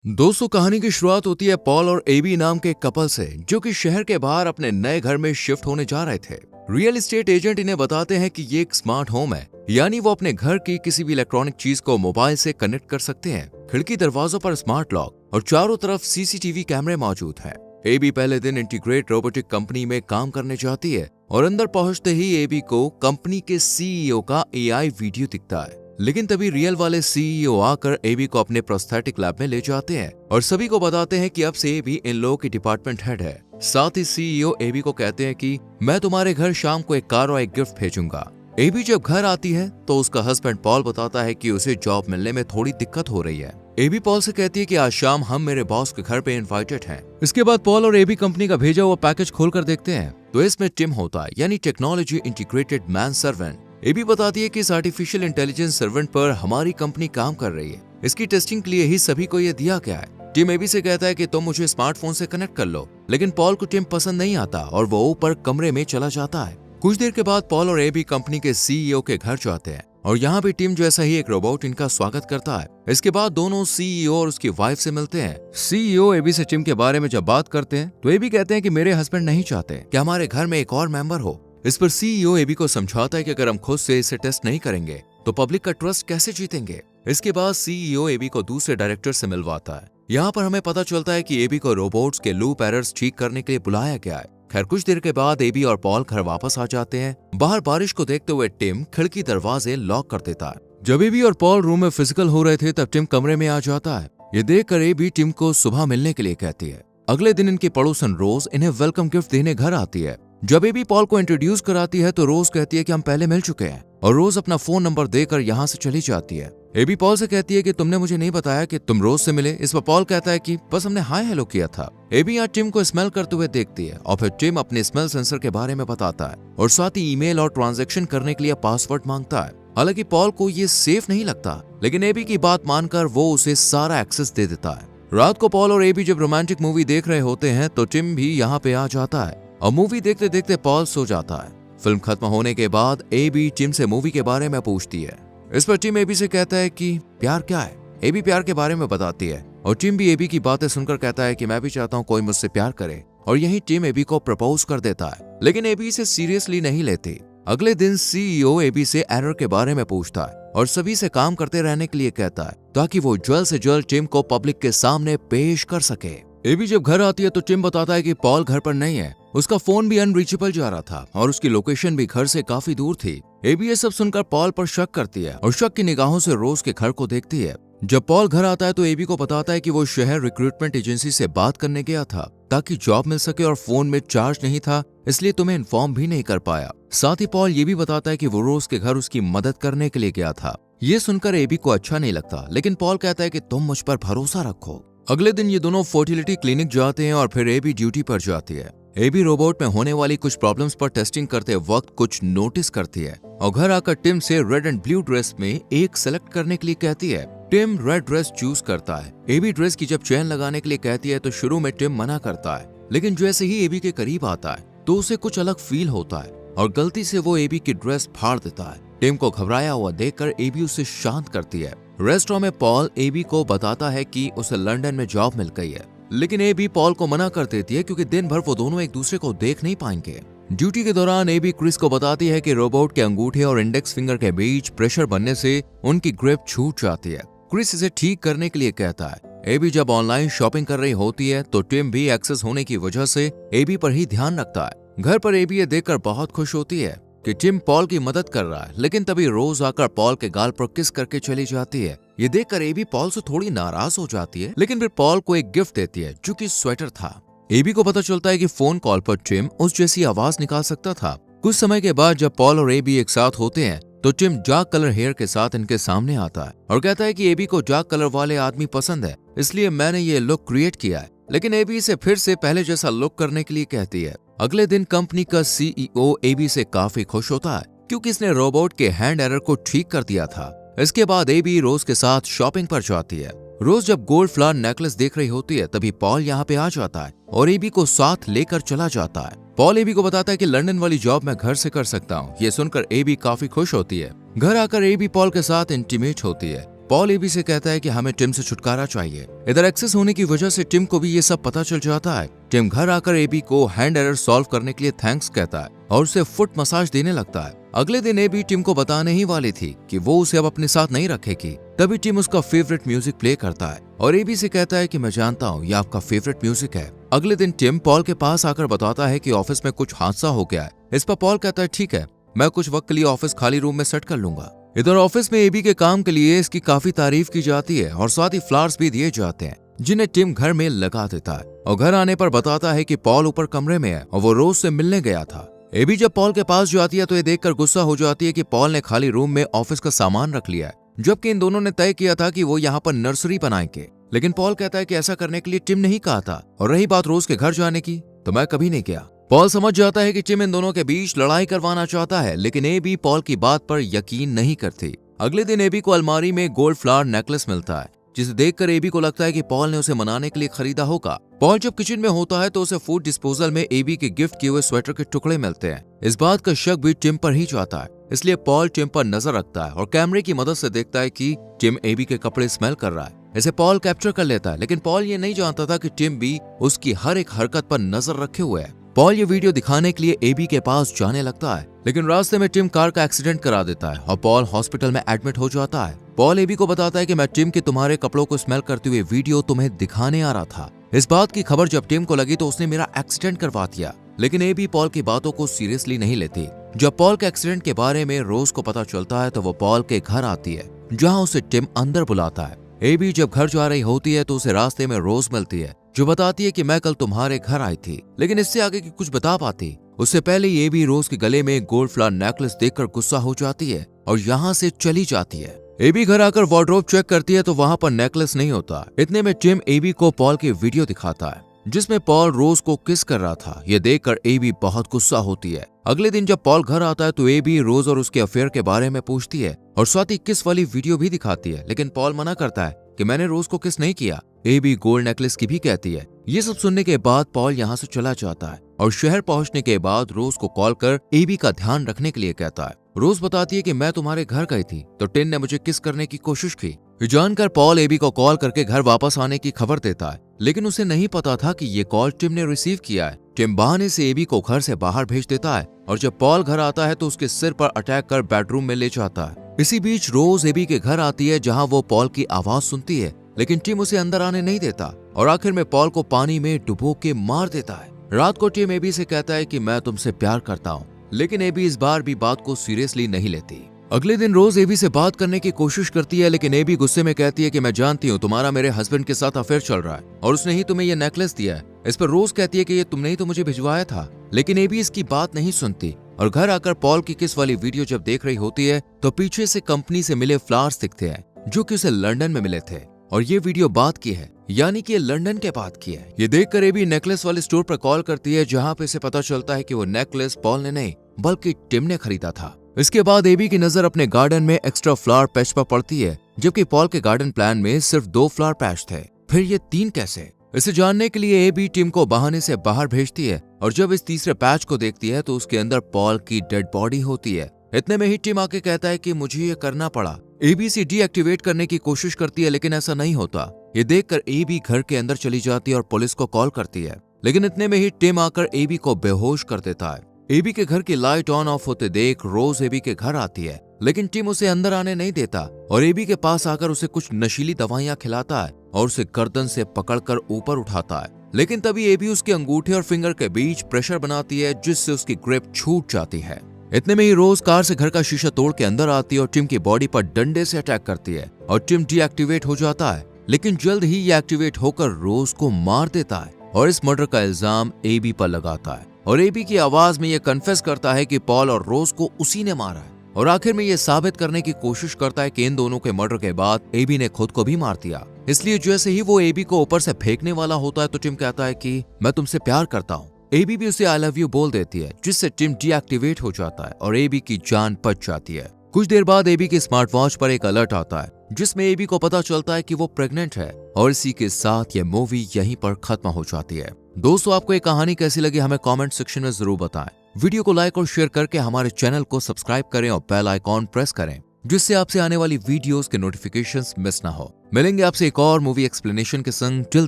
दोस्तों, कहानी की शुरुआत होती है पॉल और एबी नाम के कपल से, जो कि शहर के बाहर अपने नए घर में शिफ्ट होने जा रहे थे। रियल एस्टेट एजेंट इन्हें बताते हैं कि ये एक स्मार्ट होम है, यानी वो अपने घर की किसी भी इलेक्ट्रॉनिक चीज को मोबाइल से कनेक्ट कर सकते हैं। खिड़की दरवाजों पर स्मार्ट लॉक और चारों तरफ सीसीटीवी कैमरे मौजूद हैं। एबी पहले दिन इंटीग्रेट रोबोटिक कंपनी में काम करने जाती है और अंदर पहुंचते ही एबी को कंपनी के सीईओ का एआई वीडियो दिखता है। लेकिन तभी रियल वाले सीईओ आकर एबी को अपने प्रोस्थेटिक लैब में ले जाते हैं और सभी को बताते हैं कि अब से एबी इन लोगों की डिपार्टमेंट हेड है। साथ ही सीईओ एबी को कहते हैं कि मैं तुम्हारे घर शाम को एक कार और एक गिफ्ट भेजूंगा। एबी जब घर आती है तो उसका हस्बैंड पॉल बताता है कि उसे जॉब मिलने में थोड़ी दिक्कत हो रही है। एबी पॉल से कहती है कि आज शाम हम मेरे बॉस के घर पे इनवाइटेड हैं। इसके बाद पॉल और एबी कंपनी का भेजा हुआ पैकेज खोलकर देखते हैं तो इसमें टिम होता है, यानी टेक्नोलॉजी इंटीग्रेटेड मैन सर्वेंट। एबी बताती है कि इस आर्टिफिशियल इंटेलिजेंस सर्वेंट पर हमारी कंपनी काम कर रही है। इसकी टेस्टिंग के लिए ही सभी को ये दिया गया है। टिम एबी से कहता है कि तुम मुझे स्मार्टफोन से कनेक्ट कर लो, लेकिन पॉल को टिम पसंद नहीं आता और वो ऊपर कमरे में चला जाता है। कुछ देर के बाद पॉल और एबी कंपनी के सीईओ के घर जाते हैं और यहाँ भी टिम जैसा ही एक रोबोट इनका स्वागत करता है। इसके बाद दोनों सीईओ और उसकी वाइफ से मिलते हैं। सीईओ एबी से टिम के बारे में जब बात करते हैं तो एबी कहते हैं कि मेरे हस्बैंड नहीं चाहते कि हमारे घर में एक और मेंबर हो। इस पर सीईओ एबी को समझाता है कि अगर हम खुद से इसे टेस्ट नहीं करेंगे तो पब्लिक का ट्रस्ट कैसे जीतेंगे। इसके बाद सीईओ एबी को दूसरे डायरेक्टर से मिलवाता है। यहाँ पर हमें पता चलता है कि एबी को रोबोट्स के लूप एरर्स ठीक करने के लिए बुलाया गया है। खैर, कुछ देर के बाद एबी और पॉल घर वापस आ जाते हैं। बाहर बारिश को देखते हुए टिम खिड़की दरवाजे लॉक कर देता है। जब एबी और पॉल रूम में फिजिकल हो रहे थे तब टिम कमरे में आ जाता है। ये देखकर एबी टिम को सुबह मिलने के लिए कहती है। अगले दिन इनकी पड़ोसन रोज इन्हें वेलकम गिफ्ट देने घर आती है। जब एबी पॉल को इंट्रोड्यूस कराती है तो रोज कहती है कि हम पहले मिल चुके हैं और रोज अपना फोन नंबर देकर यहाँ से चली जाती है। एबी पॉल से कहती है कि तुमने मुझे नहीं बताया कि तुम रोज से मिले। इस पर पॉल कहता है कि बस हमने हाय हेलो किया था। एबी यहाँ टिम को स्मेल करते हुए देखती है और फिर टिम अपने स्मेल सेंसर के बारे में बताता है और साथ ही ईमेल और ट्रांजैक्शन करने के लिए पासवर्ड मांगता है। हालांकि पॉल को ये सेफ नहीं लगता, लेकिन एबी की बात मानकर वो उसे सारा एक्सेस दे देता है। रात को पॉल और एबी जब रोमांटिक मूवी देख रहे होते हैं तो टिम भी यहाँ पे आ जाता है और मूवी देखते देखते पॉल सो जाता है। फिल्म खत्म होने के बाद एबी टिम से मूवी के बारे में पूछती है। इस पर टिम एबी से कहता है कि प्यार क्या है। एबी प्यार के बारे में बताती है और टिम भी एबी की बातें सुनकर कहता है कि मैं भी चाहता हूँ कोई मुझसे प्यार करे, और यही टिम एबी को प्रपोज कर देता है। लेकिन एबी इसे सीरियसली नहीं लेती। अगले दिन सीईओ एबी से एरर के बारे में पूछता है और सभी से काम करते रहने के लिए कहता है ताकि वो जल्द से जल्द टिम को पब्लिक के सामने पेश कर सके। एबी जब घर आती है तो टिम बताता है कि पॉल घर पर नहीं है। उसका फोन भी अनरीचेबल जा रहा था और उसकी लोकेशन भी घर से काफी दूर थी। एबी ये सब सुनकर पॉल पर शक करती है और शक की निगाहों से रोज के घर को देखती है। जब पॉल घर आता है तो एबी को बताता है कि वो शहर रिक्रूटमेंट एजेंसी से बात करने गया था ताकि जॉब मिल सके और फोन में चार्ज नहीं था, इसलिए तुम्हें इन्फॉर्म भी नहीं कर पाया। साथ ही पॉल ये भी बताता है कि वो रोज के घर उसकी मदद करने के लिए गया था। ये सुनकर एबी को अच्छा नहीं लगता, लेकिन पॉल कहता है कि तुम मुझ पर भरोसा रखो। अगले दिन ये दोनों फर्टिलिटी क्लिनिक जाते हैं और फिर एबी ड्यूटी पर जाती है। एबी रोबोट में होने वाली कुछ प्रॉब्लम्स पर टेस्टिंग करते वक्त कुछ नोटिस करती है और घर आकर टिम से रेड एंड ब्लू ड्रेस में एक सेलेक्ट करने के लिए कहती है। टिम रेड ड्रेस चूज करता है। एबी ड्रेस की जब चेन लगाने के लिए कहती है तो शुरू में टिम मना करता है, लेकिन जैसे ही एबी के करीब आता है तो उसे कुछ अलग फील होता है और गलती से वो एबी की ड्रेस फाड़ देता है। टिम को घबराया हुआ देखकर एबी उसे शांत करती है। रेस्टोरेंट में पॉल एबी को बताता है कि उसे लंदन में जॉब मिल गई है, लेकिन एबी पॉल को मना कर देती है क्योंकि दिन भर वो दोनों एक दूसरे को देख नहीं पाएंगे। ड्यूटी के दौरान एबी क्रिस को बताती है कि रोबोट के अंगूठे और इंडेक्स फिंगर के बीच प्रेशर बनने से उनकी ग्रिप छूट जाती है। क्रिस इसे ठीक करने के लिए कहता है। एबी जब ऑनलाइन शॉपिंग कर रही होती है तो टिम भी एक्सेस होने की वजह से एबी पर ही ध्यान रखता है। घर पर एबी ये देखकर बहुत खुश होती है कि टिम पॉल की मदद कर रहा है, लेकिन तभी रोज आकर पॉल के गाल पर किस करके चली जाती है। ये देखकर एबी पॉल से थोड़ी नाराज हो जाती है, लेकिन फिर पॉल को एक गिफ्ट देती है जो कि स्वेटर था। एबी को पता चलता है कि फोन कॉल पर टिम उस जैसी आवाज निकाल सकता था। कुछ समय के बाद जब पॉल और एबी एक साथ होते हैं तो टिम डार्क कलर हेयर के साथ इनके सामने आता है और कहता है कि एबी को डार्क कलर वाले आदमी पसंद है, इसलिए मैंने ये लुक क्रिएट किया है। लेकिन एबी इसे फिर से पहले जैसा लुक करने के लिए कहती है। अगले दिन कंपनी का सीईओ एबी से काफी खुश होता है क्योंकि इसने रोबोट के हैंड एरर को ठीक कर दिया था। इसके बाद एबी रोज के साथ शॉपिंग पर जाती है। रोज जब गोल्ड फ्लावर नेकलेस देख रही होती है तभी पॉल यहाँ पे आ जाता है और एबी को साथ लेकर चला जाता है। पॉल एबी को बताता है कि लंदन वाली जॉब मैं घर से कर सकता हूँ। ये सुनकर एबी काफी खुश होती है। घर आकर एबी पॉल के साथ इंटीमेट होती है। पॉल एबी से कहता है कि हमें टिम से छुटकारा चाहिए। इधर एक्सेस होने की वजह से टिम को भी ये सब पता चल जाता है। टिम घर आकर एबी को हैंड एरर सॉल्व करने के लिए थैंक्स कहता है और उसे फुट मसाज देने लगता है। अगले दिन एबी टिम को बताने ही वाली थी कि वो उसे अब अपने साथ नहीं रखेगी। तभी टिम उसका फेवरेट म्यूजिक प्ले करता है और एबी से कहता है कि मैं जानता हूँ ये आपका फेवरेट म्यूजिक है। अगले दिन टिम पॉल के पास आकर बताता है कि ऑफिस में कुछ हादसा हो गया है। इस पर पॉल कहता है ठीक है, मैं कुछ वक्त के लिए ऑफिस खाली रूम में सेट कर लूंगा। इधर ऑफिस में एबी के काम के लिए इसकी काफी तारीफ की जाती है और साथ ही फ्लावर्स भी दिए जाते हैं जिन्हें टिम घर में लगा देता है और घर आने पर बताता है कि पॉल ऊपर कमरे में है और वो रोज से मिलने गया था। एबी जब पॉल के पास जाती है तो ये देखकर गुस्सा हो जाती है कि पॉल ने खाली रूम में ऑफिस का सामान रख लिया है, जबकि इन दोनों ने तय किया था कि वो यहाँ पर नर्सरी बनाएंगे। लेकिन पॉल कहता है कि ऐसा करने के लिए टिम नहीं कहा था और रही बात रोज के घर जाने की तो मैं कभी नहीं गया। पॉल समझ जाता है कि टिम इन दोनों के बीच लड़ाई करवाना चाहता है, लेकिन एबी पॉल की बात पर यकीन नहीं करती। अगले दिन एबी को अलमारी में गोल्ड फ्लावर नेकलेस मिलता है, जिसे देखकर एबी को लगता है कि पॉल ने उसे मनाने के लिए खरीदा होगा। पॉल जब किचन में होता है तो उसे फूड डिस्पोजल में एबी के गिफ्ट किए हुए स्वेटर के टुकड़े मिलते हैं। इस बात का शक भी टिम पर ही जाता है, इसलिए पॉल टिम पर नजर रखता है और कैमरे की मदद से देखता है कि टिम एबी के कपड़े स्मेल कर रहा है। इसे पॉल कैप्चर कर लेता है, लेकिन पॉल ये नहीं जानता था कि टिम भी उसकी हर एक हरकत पर नजर रखे हुए है। पॉल ये वीडियो दिखाने के लिए एबी के पास जाने लगता है, लेकिन रास्ते में टिम कार का एक्सीडेंट करा देता है और पॉल हॉस्पिटल में एडमिट हो जाता है। पॉल एबी को बताता है कि मैं टिम के तुम्हारे कपड़ों को स्मेल करते हुए वीडियो तुम्हें दिखाने आ रहा था। इस बात की खबर जब टिम को लगी तो उसने मेरा एक्सीडेंट करवा दिया, लेकिन एबी पॉल की बातों को सीरियसली नहीं लेती। जब पॉल के एक्सीडेंट के बारे में रोज को पता चलता है तो वो पॉल के घर आती है, जहाँ उसे टिम अंदर बुलाता है। एबी जब घर जा रही होती है तो उसे रास्ते में रोज मिलती है, जो बताती है कि मैं कल तुम्हारे घर आई थी, लेकिन इससे आगे की कुछ बता पाती उससे पहले ये भी रोज के गले में गोल्ड फ्लावर नेकलेस देखकर गुस्सा हो जाती है और यहाँ से चली जाती है। एबी घर आकर वार्डरोब चेक करती है तो वहाँ पर नेकलेस नहीं होता। इतने में टिम एबी को पॉल की वीडियो दिखाता है जिसमें पॉल रोज को किस कर रहा था। ये देखकर एबी बहुत गुस्सा होती है। अगले दिन जब पॉल घर आता है तो एबी रोज और उसके अफेयर के बारे में पूछती है और साथ ही किस वाली वीडियो भी दिखाती है, लेकिन पॉल मना करता है कि मैंने रोज को किस नहीं किया। एबी गोल्ड नेकलेस की भी कहती है। ये सब सुनने के बाद पॉल यहाँ से चला जाता है और शहर पहुँचने के बाद रोज को कॉल कर एबी का ध्यान रखने के लिए कहता है। रोज बताती है कि मैं तुम्हारे घर गई थी तो टिन ने मुझे किस करने की कोशिश की। जानकर पॉल एबी को कॉल करके घर वापस आने की खबर देता है, लेकिन उसे नहीं पता था कि ये कॉल टिम ने रिसीव किया है। टिम बहाने से एबी को घर से बाहर भेज देता है और जब पॉल घर आता है तो उसके सिर पर अटैक कर बेडरूम में ले जाता है। इसी बीच रोज एबी के घर आती है जहाँ वो पॉल की आवाज सुनती है, लेकिन टिम उसे अंदर आने नहीं देता और आखिर में पॉल को पानी में डुबो के मार देता है। रात को टिम एबी से कहता है कि मैं तुमसे प्यार करता हूँ, लेकिन एबी इस बार भी बात को सीरियसली नहीं लेती। अगले दिन रोज एबी से बात करने की कोशिश करती है, लेकिन एबी गुस्से में कहती है कि मैं जानती हूँ तुम्हारा मेरे हस्बैंड के साथ अफेयर चल रहा है और उसने ही तुम्हें ये नेकलेस दिया है। इस पर रोज कहती है कि ये तुमने ही तो मुझे भिजवाया था, लेकिन एबी इसकी बात नहीं सुनती और घर आकर पॉल की किस वाली वीडियो जब देख रही होती है तो पीछे से कंपनी से मिले फ्लावर्स दिखते हैं जो कि उसे लंदन में मिले थे और ये वीडियो बाद की है, यानी कि लंदन के बाद की है। ये देखकर एबी नेकलेस वाले स्टोर पर कॉल करती है जहाँ पे इसे पता चलता है कि वो नेकलेस पॉल ने नहीं बल्कि टिम ने खरीदा था। इसके बाद एबी की नजर अपने गार्डन में एक्स्ट्रा फ्लावर पैच पर पड़ती है, जबकि पॉल के गार्डन प्लान में सिर्फ 2 फ्लावर पैच थे। फिर ये 3 कैसे? इसे जानने के लिए एबी टिम को बहाने से बाहर भेजती है और जब इस तीसरे पैच को देखती है तो उसके अंदर पॉल की डेड बॉडी होती है। इतने में ही टिम आके कहता है कि मुझे ये करना पड़ा। एबी से डीएक्टिवेट करने की कोशिश करती है, लेकिन ऐसा नहीं होता। ये देखकर एबी घर के अंदर चली जाती है और पुलिस को कॉल करती है, लेकिन इतने में ही टिम आकर एबी को बेहोश कर देता है। एबी के घर की लाइट ऑन ऑफ होते देख रोज एबी के घर आती है, लेकिन टिम उसे अंदर आने नहीं देता और एबी के पास आकर उसे कुछ नशीली दवाइयां खिलाता है और उसे गर्दन से पकड़कर ऊपर उठाता है। लेकिन तभी एबी उसके अंगूठे और फिंगर के बीच प्रेशर बनाती है जिससे उसकी ग्रिप छूट जाती है। इतने में ही रोज कार से घर का शीशा तोड़ के अंदर आती है और टिम की बॉडी पर डंडे से अटैक करती है और टिम डीएक्टिवेट हो जाता है, लेकिन जल्द ही ये एक्टिवेट होकर रोज को मार देता है और इस मर्डर का इल्जाम एबी पर लगाता है और एबी की आवाज में ये कन्फेस करता है कि पॉल और रोज को उसी ने मारा है और आखिर में ये साबित करने की कोशिश करता है कि इन दोनों के मर्डर के बाद एबी ने खुद को भी मार दिया। इसलिए जैसे ही वो एबी को ऊपर से फेंकने वाला होता है तो टिम कहता है कि मैं तुमसे प्यार करता हूँ। एबी भी उसे आई लव यू बोल देती है, जिससे टिम डीएक्टिवेट हो जाता है और एबी की जान बच जाती है। कुछ देर बाद एबी के स्मार्ट वॉच पर एक अलर्ट आता है जिसमें एबी को पता चलता है कि वो प्रेग्नेंट है और इसी के साथ ये मूवी यहीं पर खत्म हो जाती है। दोस्तों, आपको ये कहानी कैसी लगी हमें कमेंट सेक्शन में जरूर बताएं। वीडियो को लाइक और शेयर करके हमारे चैनल को सब्सक्राइब करें और बेल आइकॉन प्रेस करें जिससे आपसे आने वाली वीडियोस के नोटिफिकेशंस मिस ना हो। मिलेंगे आपसे एक और मूवी एक्सप्लेनेशन के संग। Till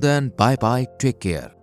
then bye bye, take care.